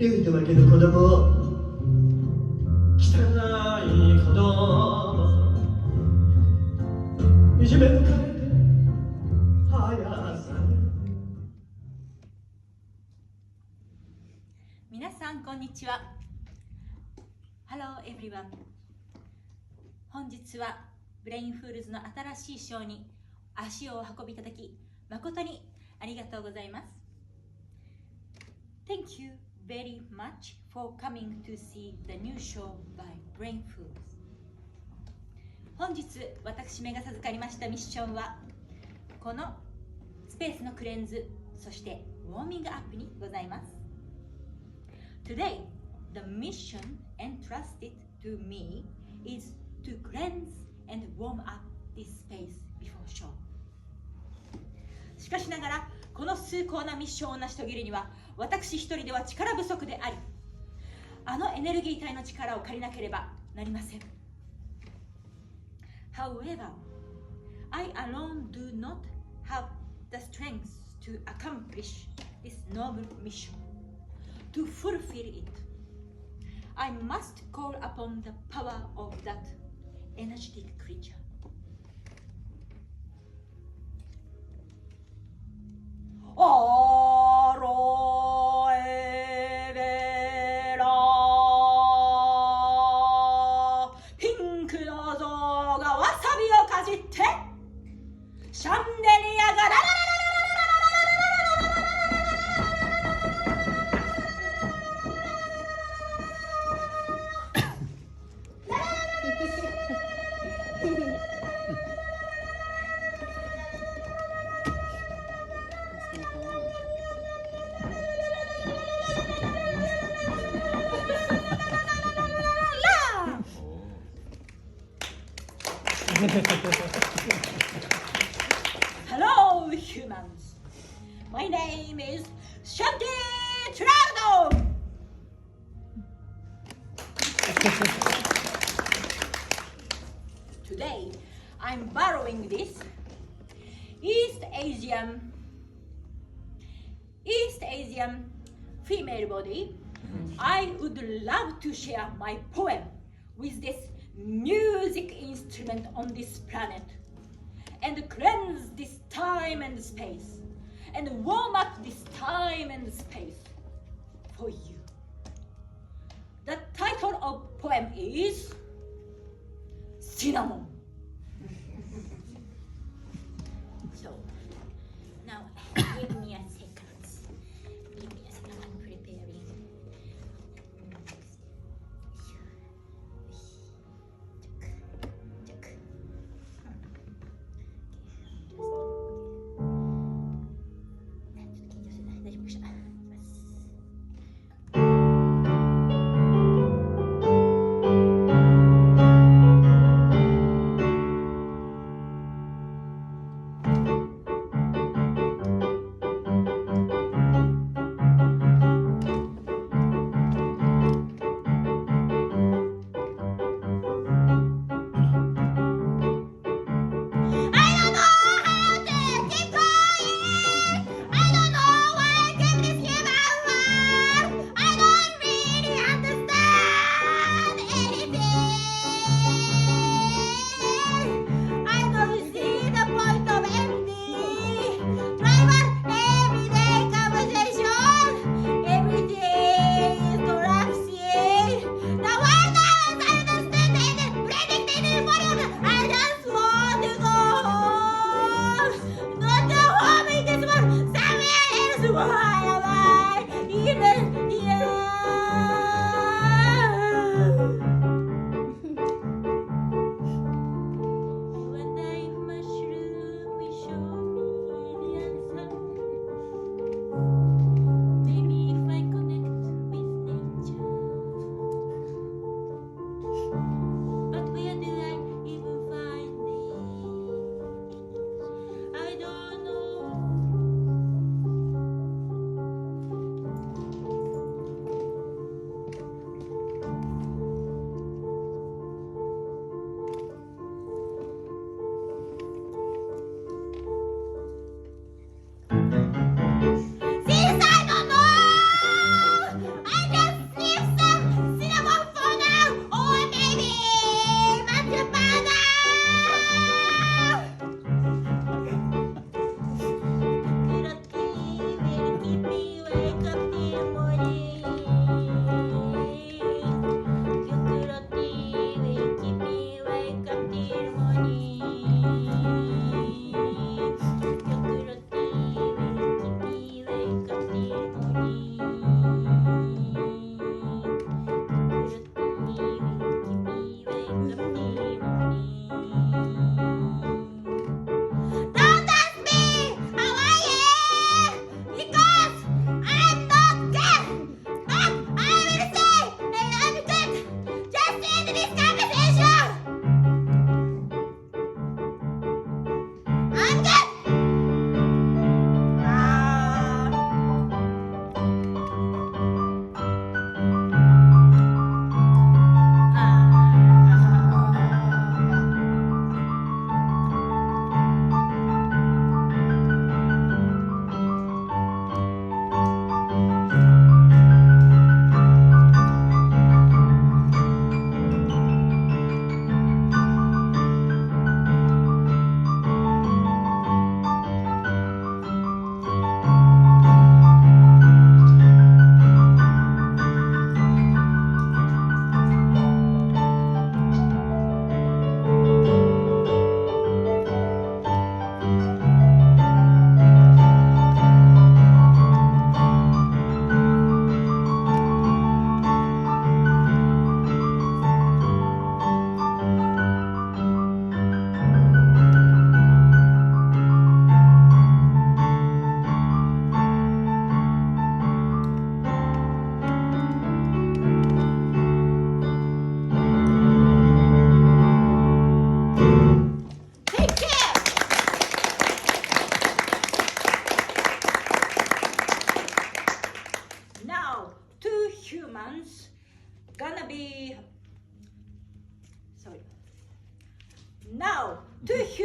ルイとわけの子供汚い子供いじめ抜かれて速さ皆さんこんにちは。 Hello everyone。 本日はブレインフールズの新しいショーに足をお運びいただき誠にありがとうございます。 Thank you very much for coming to see the new show by Brain Foods。 本日私めが授かりましたミッションはこのスペースのクレンズ、そしてウォーミングアップにございます。 Today, the mission entrusted to me is to cleanse and warm up this space before show。 しかしながらこの崇高なミッションを成し遂げるには私一人では力不足であり、あのエネルギー体の力を借りなければなりません。 However, I alone do not have the strength to accomplish this noble mission. To fulfill it, I must call upon the power of that energetic creature. Aloe vera ピンクの像がわさびをかじってシャンデリアがララララララララララララHello, humans. My name is Shanti Tirado. Today, I'm borrowing this East Asian female body. I would love to share my poem with this music instrument on this planet and cleanse this time and space and warm up this time and space for you. The title of poem is Cinnamon. So now give me a second. I'm preparing.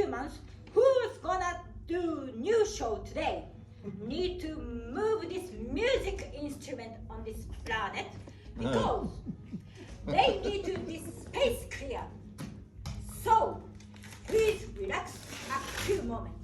humans who's gonna do new show today need to move this music instrument on this planet because they need to this space clear. So please relax a few moments.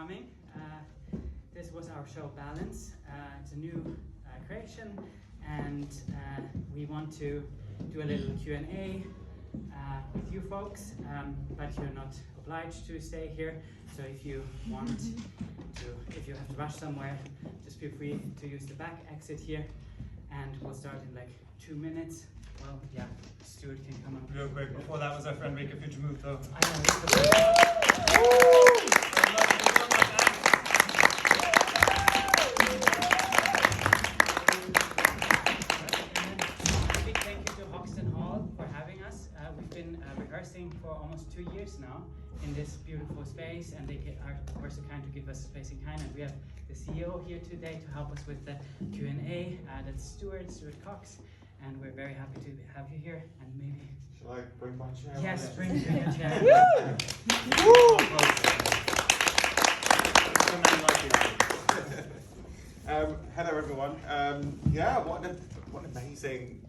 coming. This was our show Balance. It's a new creation, and we want to do a little Q&A with you folks, but you're not obliged to stay here. So if you want to, if you have to rush somewhere, just feel free to use the back exit here, and we'll start in like 2 minutes. Well, yeah, Stuart can come on. Real quick, before that was our friend Rika Fujimoto. I know, a big thank you to Hoxton Hall for having us. We've been rehearsing for almost 2 years now in this beautiful space, and they are of course so kind to give us space and kind. And we have the CEO here today to help us with the Q&A. That's Stuart Cox, and we're very happy to have you here. And maybe shall I bring my chair? yes, bring your chair. Hello everyone. Yeah, what an amazing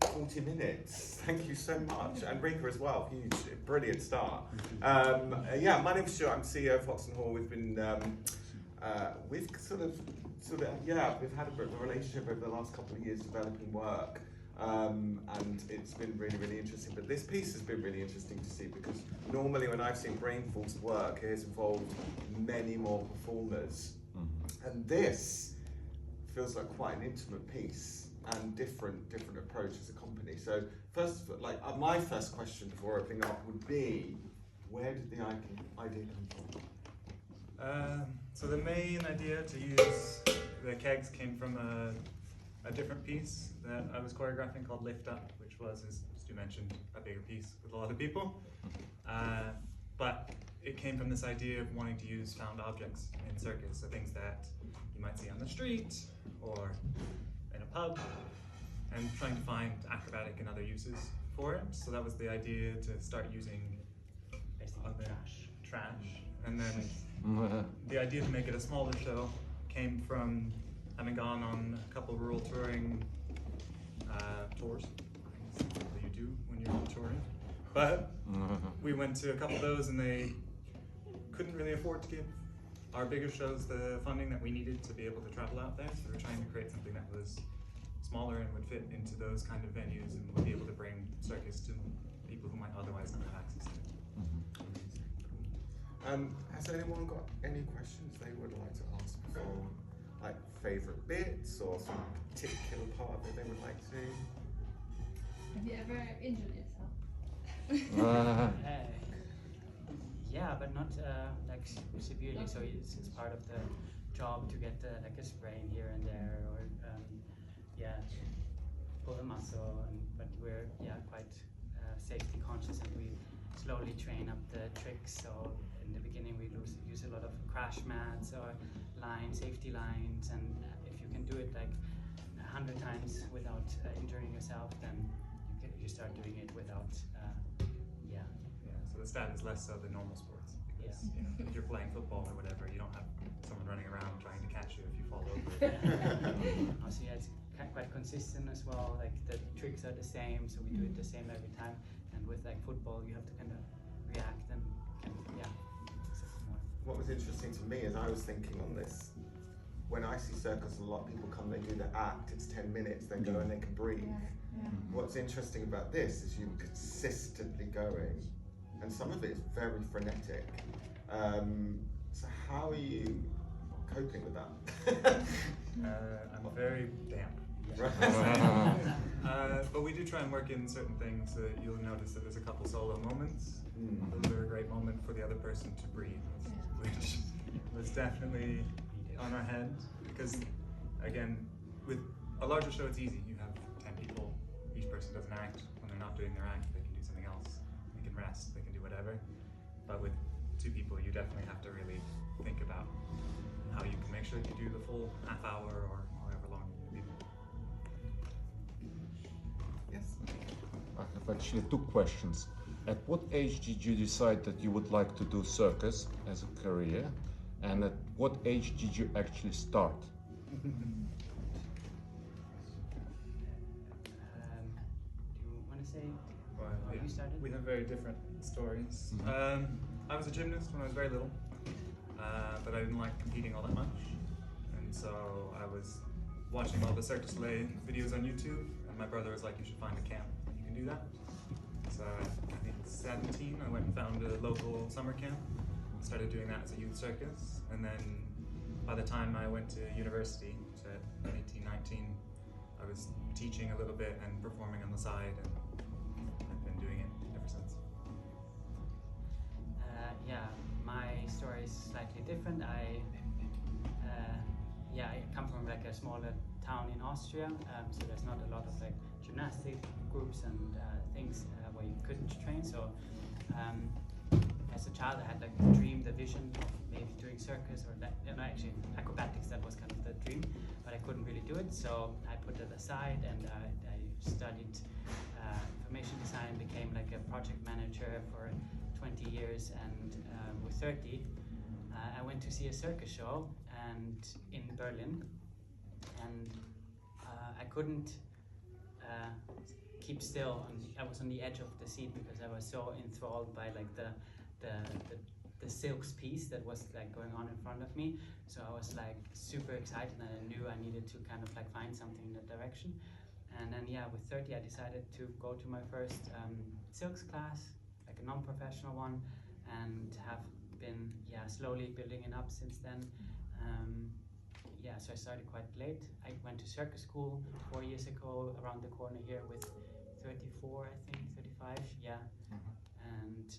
40 minutes. Thank you so much. And Rika as well, huge, brilliant start. Yeah, my name's Stuart, I'm CEO of Hoxton Hall. We've been, we've we've had a bit of a relationship over the last couple of years developing work. And it's been really, really interesting. But this piece has been really interesting to see, because normally when I've seen Brainful's work, it has involved many more performers. And this feels like quite an intimate piece and different approach as a company. So first, my first question before opening up would be, where did the idea come from? So the main idea to use the kegs came from a different piece that I was choreographing called Lift Up, which was, as Stu mentioned, a bigger piece with a lot of people. But it came from this idea of wanting to use found objects in circus, so things that you might see on the street or in a pub, and trying to find acrobatic and other uses for it. So that was the idea, to start using trash. And then the idea to make it a smaller show came from having gone on a couple rural touring tours, things that you do when you're touring. But we went to a couple of those, and they couldn't really afford to give our bigger shows the funding that we needed to be able to travel out there. So we were trying to create something that was smaller and would fit into those kind of venues, and would be able to bring circus to people who might otherwise not have access to it. Has anyone got any questions they would like to ask before, like favourite bits or some particular part of it they would like to? Have you ever injured yourself? Yeah, but not like severely. So it's part of the job to get like a sprain here and there, or pull a muscle. But we're quite safety conscious, and we slowly train up the tricks. So in the beginning we use a lot of crash mats or safety lines, and if you can do it like 100 times without injuring yourself, then you start doing it without. So the stat is less so than normal sports, because if you're playing football or whatever, you don't have someone running around trying to catch you if you fall over. Also, it's quite consistent as well. Like the tricks are the same, so we do it the same every time. And with like football, you have to kind of react and more. What was interesting to me is I was thinking on this, when I see circus, a lot of people come, they do the act, it's 10 minutes, they go and they can breathe. What's interesting about this is you're consistently going, and some of it is very frenetic. So how are you coping with that? I'm very damp. But we do try and work in certain things. You'll notice that there's a couple solo moments. Those are a great moment for the other person to breathe, which was definitely on our head. Because again, with a larger show, it's easy. You have 10 people, each person does an act. When they're not doing their act, they can do something else. They can rest, they can do whatever. But with 2 people, you definitely have to really think about how you can make sure that you do the full half hour or however long you need. Yes. I have actually 2 questions. At what age did you decide that you would like to do circus as a career? And at what age did you actually start? Do you want to say how you started? We have very different stories. I was a gymnast when I was very little. but I didn't like competing all that much. And so I was watching all the Cirque du Soleil videos on YouTube, and my brother was like, you should find a camp, you can do that. So I think 17, I went and found a local summer camp, started doing that as a youth circus, and then by the time I went to university, so at 18, 19, I was teaching a little bit and performing on the side, and I've been doing it ever since. Yeah, my story is slightly different. I come from like a smaller town in Austria, so there's not a lot of like gymnastic groups and things where you couldn't train. So as a child, I had like the dream, the vision of maybe doing circus or that, actually acrobatics. That was kind of the dream, but I couldn't really do it. So I put it aside and I studied information design, became like a project manager for 20 years, and with 30, I went to see a circus show and in Berlin, and I couldn't keep still. I was on the edge of the seat because I was so enthralled by like the silks piece that was like going on in front of me. So I was like super excited, and I knew I needed to kind of like find something in that direction. And then with 30 I decided to go to my first silks class, like a non-professional one, and have been slowly building it up since then. So I started quite late. I went to circus school 4 years ago, around the corner here with 34, I think, 35, and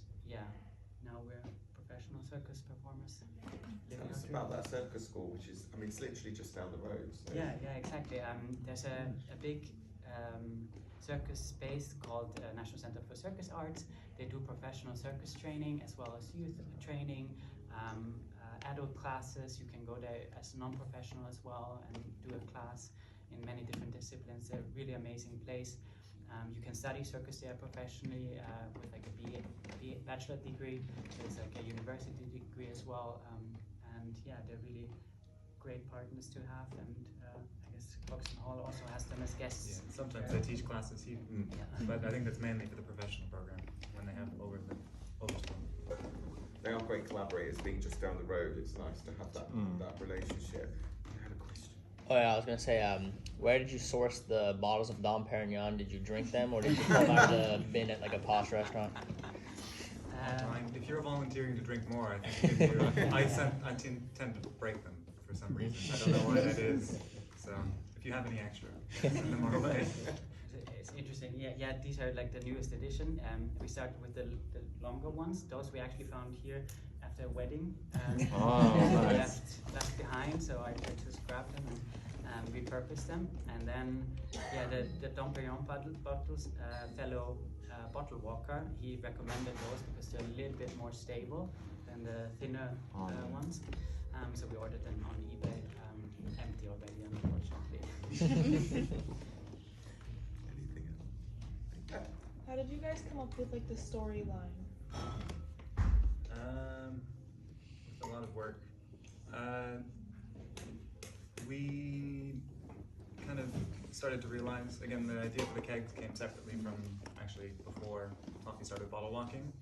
now we're professional circus performers. Tell us about that circus school, which is, I mean, it's literally just down the road. So. Yeah, exactly. There's a big circus space called National Center for Circus Arts. They do professional circus training as well as youth training, adult classes. You can go there as a non-professional as well and do a class in many different disciplines. They're a really amazing place. You can study circus there professionally with like a bachelor degree. There's like a university degree as well. And they're really great partners to have. And I guess Hoxton Hall also has them as guests. Yeah, sometimes they teach classes here, but I think that's mainly for the professional program when they have overstone. They are great collaborators. Being just down the road, it's nice to have that relationship. You had a question. Oh yeah, I was gonna say, where did you source the bottles of Dom Perignon? Did you drink them, or did you come out of the bin at like a posh restaurant? If you're volunteering to drink more, I think I tend to break them for some reason. I don't know why that is. So if you have any extra, send them our way. It's interesting. Yeah, these are like the newest edition. We started with the longer ones. Those we actually found here after a wedding. Nice. left behind, so I just grabbed them and repurposed them. And then, the Dom Perignon bottles, fellow bottle walker, he recommended those because they're a little bit more stable than the thinner ones. So we ordered them on eBay, empty already, unfortunately. How did you guys come up with like the storyline? With a lot of work. We kind of started to realize, again, the idea for the kegs came separately from actually before Toffee started bottle walking.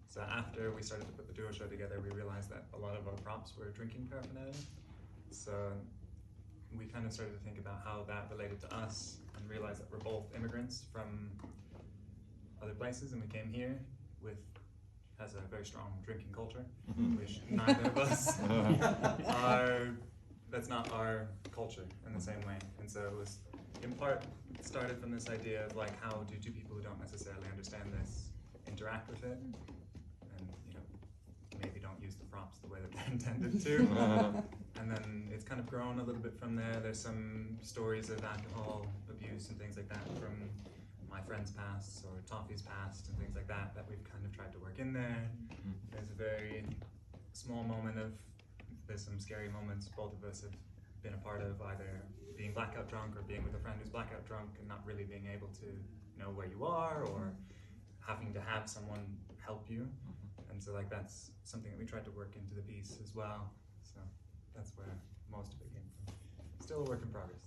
So after we started to put the duo show together, we realized that a lot of our props were drinking paraphernalia. So we kind of started to think about how that related to us and realized that we're both immigrants from other places, and we came here has a very strong drinking culture, which neither of us that's not our culture in the same way. And so it was, in part, started from this idea of like, how do two people who don't necessarily understand this interact with it, and maybe don't use the props the way that they're intended to. And then it's kind of grown a little bit from there. There's some stories of alcohol abuse and things like that from my friend's past or Toffee's past and things like that we've kind of tried to work in there. There's a very small moment there's some scary moments both of us have been a part of, either being blackout drunk or being with a friend who's blackout drunk and not really being able to know where you are, or having to have someone help you. And so like that's something that we tried to work into the piece as well. So that's where most of it came from. Still a work in progress.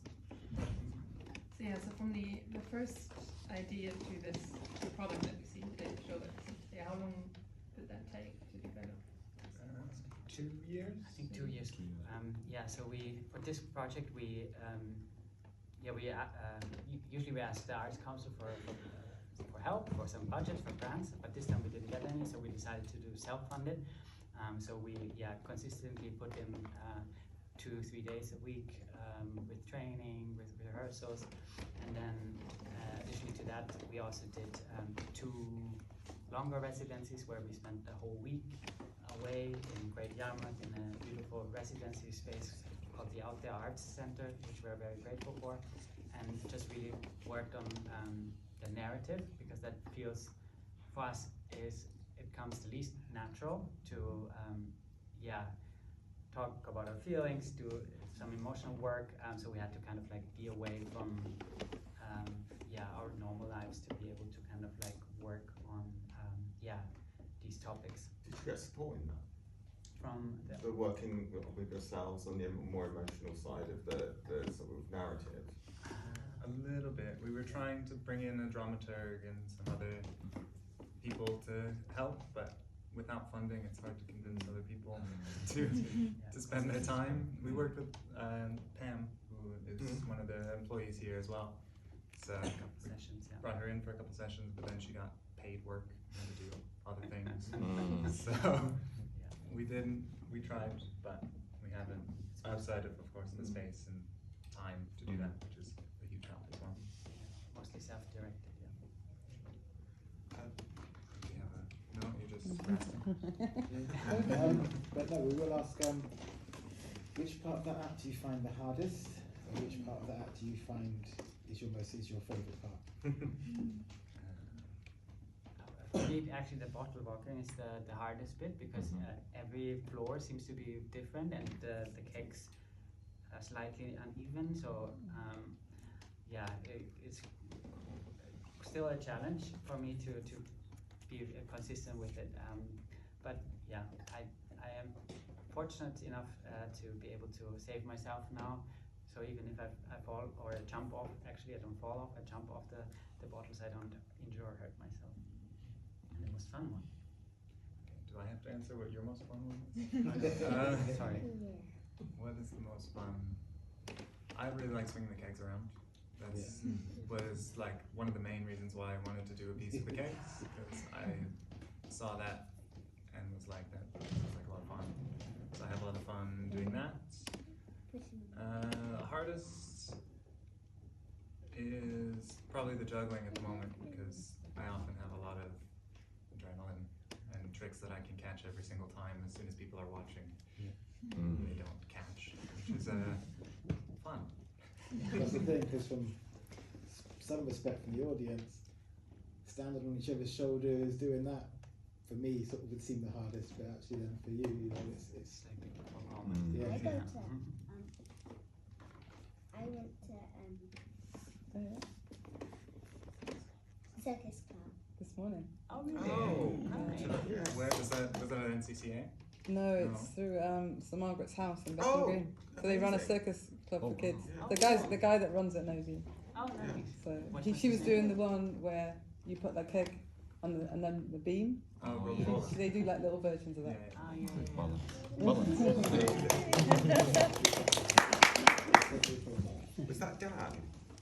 So from the first idea to the product that we see today, the show that we see today, how long did that take to develop? 2 years? I think 2 years. Yeah, so for this project usually we ask the Arts Council for help, for some budget, for grants, but this time we didn't get any, so we decided to do self-funded. So we consistently put in 2-3 days a week with training, with rehearsals, and then additionally to that we also did 2 longer residencies where we spent the whole week away in Great Yarmouth in a beautiful residency space called the Out There Arts Center, which we're very grateful for, and just really worked on the narrative, because that feels for us it comes the least natural to talk about our feelings, do some emotional work, so we had to kind of like be away from our normal lives to be able to kind of like work on these topics. Did you get support in that? From the working with yourselves on the more emotional side of the sort of narrative? A little bit. We were trying to bring in a dramaturg and some other people to help, but without funding it's hard to convince other people to spend their time. We worked with Pam, who is one of the employees here as well. So a couple sessions, brought her in for a couple sessions, but then she got paid work to do other things. So we tried, but we haven't, outside of course the space and time to do that, which is a huge help as well. Mostly self-directed, Do you have a, no, you're just resting. But no, we will ask, which part of that act do you find the hardest, and which part of that act do you find is your favourite part? For me, actually, the bottle walking is the hardest bit, because every floor seems to be different, and the cakes are slightly uneven. So it's still a challenge for me to be consistent with it. But yeah, I am fortunate enough to be able to save myself now. So even if I fall or jump off, actually I don't fall off, I jump off the bottles, I don't injure or hurt myself. And it was a fun one. Okay, do I have to answer what your most fun one is? Sorry. What is the most fun? I really like swinging the kegs around. That's was like one of the main reasons why I wanted to do a piece of the kegs, because I saw that and was like, that sounds like a lot of fun. So I have a lot of fun doing that. Hardest is probably the juggling at the moment, because I often have a lot of adrenaline and tricks that I can catch every single time as soon as people are watching. They don't catch, which is fun. That's the thing, because from some respect from the audience, standing on each other's shoulders, doing that, for me, sort of would seem the hardest, but actually then for you, it's Like big yeah. I went to circus club. This morning. Oh, really? Oh, nice. Where was that at NCCA? No, it's through St Margaret's House in Bethnal Green. So they run a amazing. circus club for kids. yeah. The guy that runs it knows you. Oh, nice. So What's she was his doing name? the one where you put that keg on and then the beam. Oh, roll. They do like little versions of that. Oh, yeah. Was that Dan?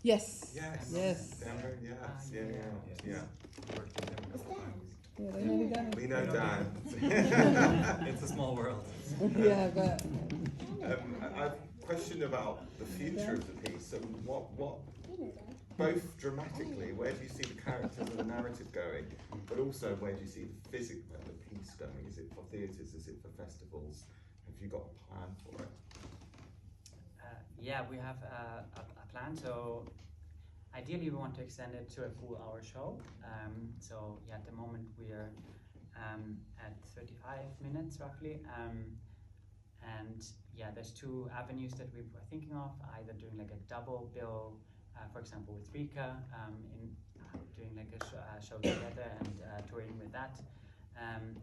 Yes. Yes. Yes. Dan, yes. Yeah. Worked with him a couple times. Yeah, they know who Dan is. We know Dan. It's a small world. Yeah, but I have a question about the future of the piece. So what both dramatically, where do you see the characters and the narrative going, but also where do you see the physics of the piece going? Is it for theatres? Is it for festivals? Have you got a plan for it? Yeah, we have a plan. So ideally we want to extend it to a full hour show. So yeah, at the moment we are at 35 minutes roughly. And yeah, there's 2 avenues that we were thinking of, either doing like a double bill, for example with Rika, in doing like a show together and touring with that. And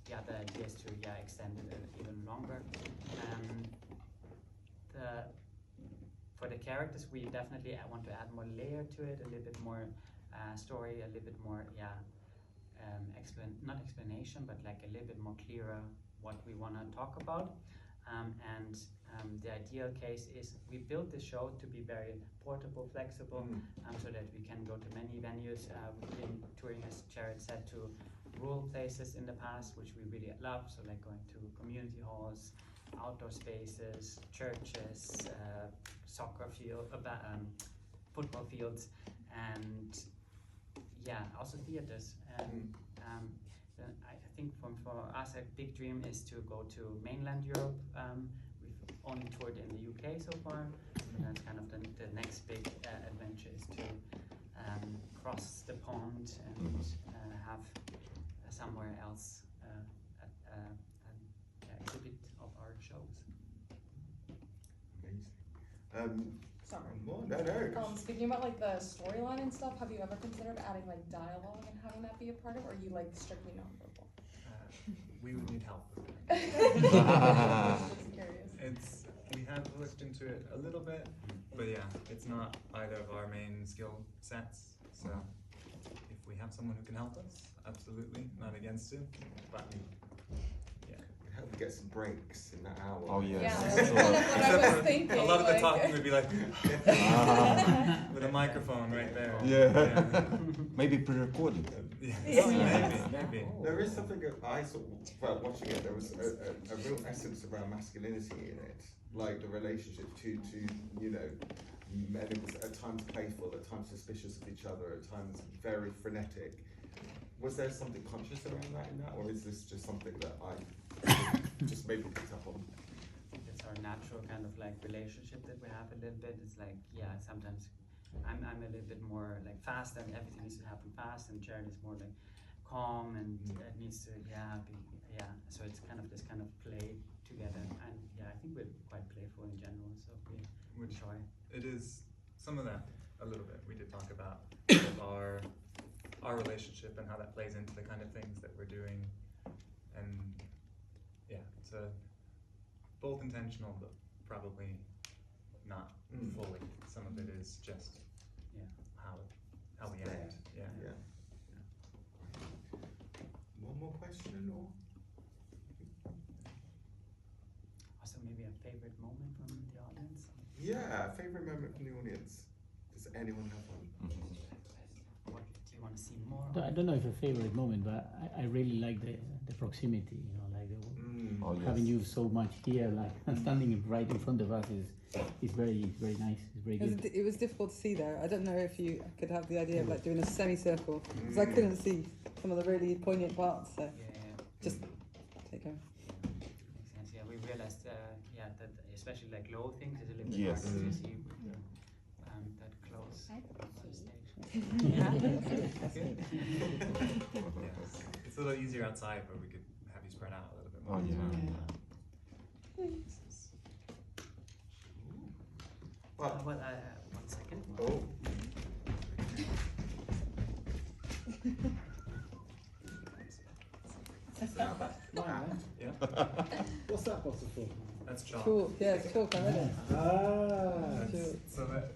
the other idea is to extend it even longer. For the characters, we definitely want to add more layer to it, a little bit more story, a little bit more not explanation, but like a little bit more clearer what we want to talk about. And the ideal case is we built the show to be very portable, flexible, so that we can go to many venues. We've been touring, as Jared said, to rural places in the past, which we really love, so like going to community halls, outdoor spaces, churches, soccer field, football fields, and yeah, also theaters. And then I think for us a big dream is to go to mainland Europe. We've only toured in the UK so far, so that's kind of the next big adventure is to cross the pond and have somewhere else exhibit of our shows. Amazing. Sorry. No. Speaking about like the storyline and stuff, have you ever considered adding like dialogue and having that be a part of it, or are you like strictly nonverbal? We would need help with Just curious. We have looked into it a little bit, but yeah, it's not either of our main skill sets. So if we have someone who can help us, absolutely, not against it. But yeah, Help me get some breaks in that hour. Oh yes. Yeah, that's kind of what I was thinking. a lot of the like- talking would be like with a microphone right there. Yeah. Maybe pre-recorded. Maybe. There is something I saw while watching it. There was a real essence around masculinity in it, like the relationship to men. It was at times playful, at times suspicious of each other, at times very frenetic. Was there something conscious around that in that, or is this just something that I just maybe picked up on? I think it's our natural kind of like relationship that we have a little bit. It's like, yeah, sometimes I'm a little bit more like fast and everything needs to happen fast, and Jared is more like calm and it needs to so it's kind of this kind of play together, and yeah, I think we're quite playful in general, so we enjoy. It is some of that a little bit. We did talk about our relationship and how that plays into the kind of things that we're doing, and yeah, it's both intentional but probably not fully. Some of it is just how we act. Yeah. One more question, or? Also maybe a favorite moment from the audience? Yeah, favorite moment from the audience. Does anyone have one? What do you want to see more I don't know if a favorite moment, but I really like the proximity, like having you so much here, like standing right in front of us is very nice. It's very good. It was difficult to see though. I don't know if you could have the idea of like doing a semicircle, because I couldn't see some of the really poignant parts. So just take over. Makes sense. Yeah, we realized that especially like low things is a little bit Yes. harder to see that close to the stage. It's a little easier outside, but we could have you spread out a little bit more. Oh yeah. Well, One second. oh. Yeah. What's that bottle for? That's chalk. Cool. Yeah, it's cool. I read it. Ah. Cool. So that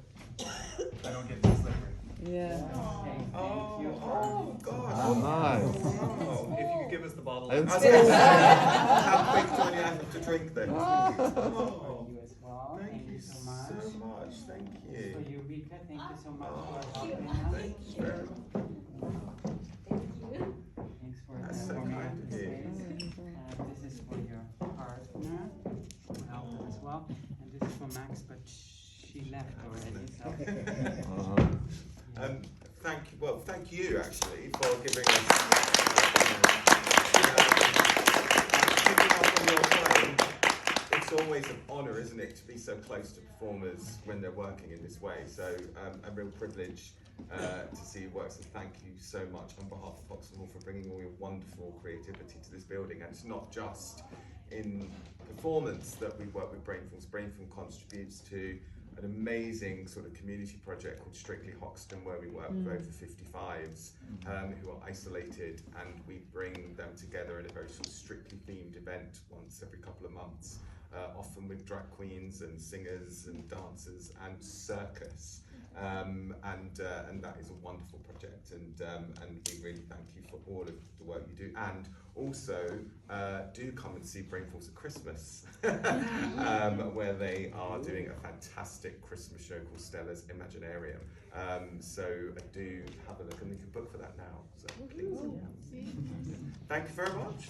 I don't get too slippery. Yeah. Okay, thank you. Oh gosh. Oh, nice. Wow. If you could give us the bottle. And How quick do you have to drink then? For Oh, you as well. thank you so much. Thank For you. you, Rika, thank you so much Oh, for helping us. thank you very much. Thanks for That's so warming kind up of the you. space. This is for your partner, who helped as well. And this is for Max, but she left already. So. Thank you actually for giving us picking up on your phone. It's always an honour, isn't it, to be so close to performers when they're working in this way. So a real privilege to see your work. So thank you so much on behalf of Hoxton for bringing all your wonderful creativity to this building. And it's not just in performance that we work with Brainfilms. Brainfilm contributes to an amazing sort of community project called Strictly Hoxton, where we work with over 55s who are isolated, and we bring them together in a very sort of strictly themed event once every couple of months. often with drag queens and singers and dancers and circus. And that is a wonderful project, and we really thank you for all of the work you do. And also, do come and see Brainfuls at Christmas, where they are doing a fantastic Christmas show called Stella's Imaginarium. So do have a look, and we can book for that now. So please. Thank you very much.